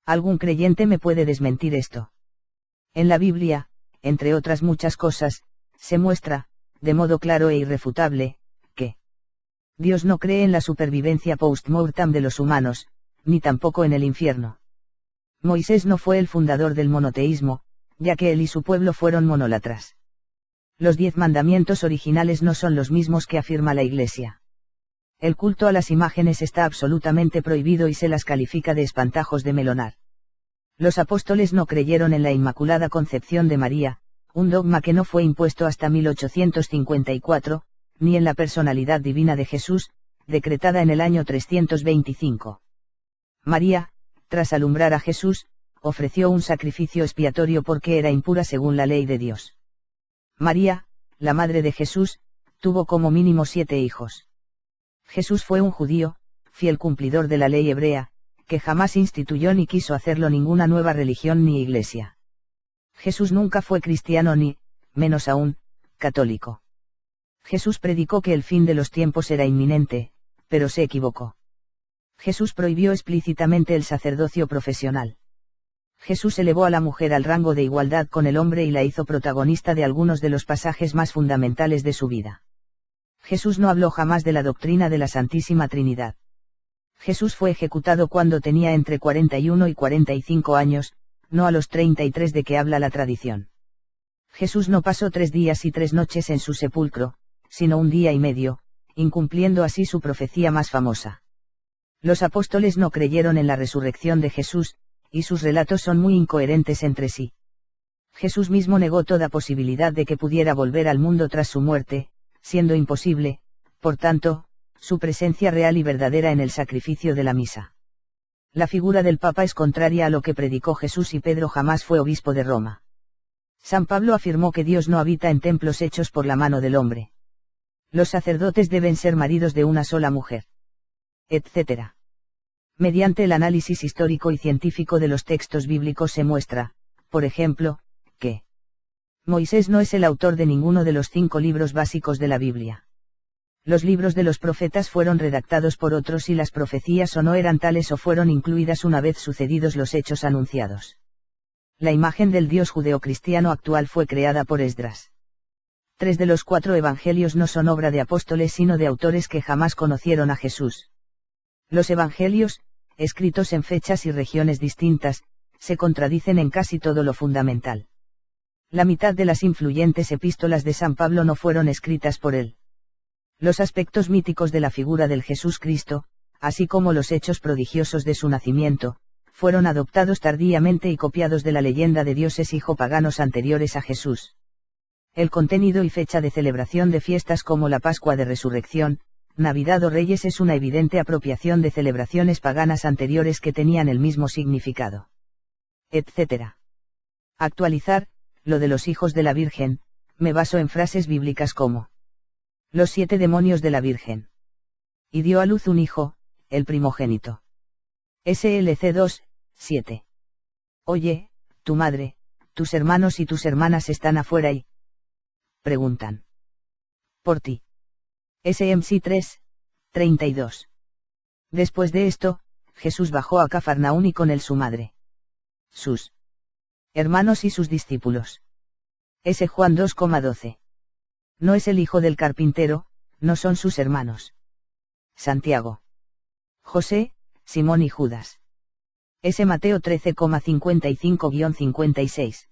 Algún creyente me puede desmentir esto. En la Biblia, entre otras muchas cosas, se muestra, de modo claro e irrefutable, que Dios no cree en la supervivencia post-mortem de los humanos, ni tampoco en el infierno. Moisés no fue el fundador del monoteísmo, ya que él y su pueblo fueron monólatras. Los 10 mandamientos originales no son los mismos que afirma la Iglesia. El culto a las imágenes está absolutamente prohibido y se las califica de espantajos de melonar. Los apóstoles no creyeron en la Inmaculada Concepción de María, un dogma que no fue impuesto hasta 1854, ni en la personalidad divina de Jesús, decretada en el año 325. María, tras alumbrar a Jesús, ofreció un sacrificio expiatorio porque era impura según la ley de Dios. María, la madre de Jesús, tuvo como mínimo 7 hijos. Jesús fue un judío, fiel cumplidor de la ley hebrea, que jamás instituyó ni quiso hacerlo ninguna nueva religión ni iglesia. Jesús nunca fue cristiano ni, menos aún, católico. Jesús predicó que el fin de los tiempos era inminente, pero se equivocó. Jesús prohibió explícitamente el sacerdocio profesional. Jesús elevó a la mujer al rango de igualdad con el hombre y la hizo protagonista de algunos de los pasajes más fundamentales de su vida. Jesús no habló jamás de la doctrina de la Santísima Trinidad. Jesús fue ejecutado cuando tenía entre 41 y 45 años, no a los 33 de que habla la tradición. Jesús no pasó 3 días y 3 noches en su sepulcro, sino 1 día y medio, incumpliendo así su profecía más famosa. Los apóstoles no creyeron en la resurrección de Jesús, y sus relatos son muy incoherentes entre sí. Jesús mismo negó toda posibilidad de que pudiera volver al mundo tras su muerte, siendo imposible, por tanto, su presencia real y verdadera en el sacrificio de la misa. La figura del Papa es contraria a lo que predicó Jesús y Pedro jamás fue obispo de Roma. San Pablo afirmó que Dios no habita en templos hechos por la mano del hombre. Los sacerdotes deben ser maridos de una sola mujer. Etc. Mediante el análisis histórico y científico de los textos bíblicos se muestra, por ejemplo, que Moisés no es el autor de ninguno de los 5 libros básicos de la Biblia. Los libros de los profetas fueron redactados por otros y las profecías o no eran tales o fueron incluidas una vez sucedidos los hechos anunciados. La imagen del Dios judeocristiano actual fue creada por Esdras. 3 de los 4 evangelios no son obra de apóstoles sino de autores que jamás conocieron a Jesús. Los evangelios, escritos en fechas y regiones distintas, se contradicen en casi todo lo fundamental. La mitad de las influyentes epístolas de San Pablo no fueron escritas por él. Los aspectos míticos de la figura del Jesús Cristo, así como los hechos prodigiosos de su nacimiento, fueron adoptados tardíamente y copiados de la leyenda de dioses hijo-paganos anteriores a Jesús. El contenido y fecha de celebración de fiestas como la Pascua de Resurrección, Navidad o Reyes es una evidente apropiación de celebraciones paganas anteriores que tenían el mismo significado. Etc. Actualizar, lo de los hijos de la Virgen, me baso en frases bíblicas como los 7 demonios de la Virgen. Y dio a luz un hijo, el primogénito. SLC 2, 7. Oye, tu madre, tus hermanos y tus hermanas están afuera y preguntan por ti. SMC 3, 32. Después de esto, Jesús bajó a Cafarnaún y con él su madre, sus hermanos y sus discípulos. S. Juan 2,12. No es el hijo del carpintero, no son sus hermanos. Santiago, José, Simón y Judas. S. Mateo 13,55-56.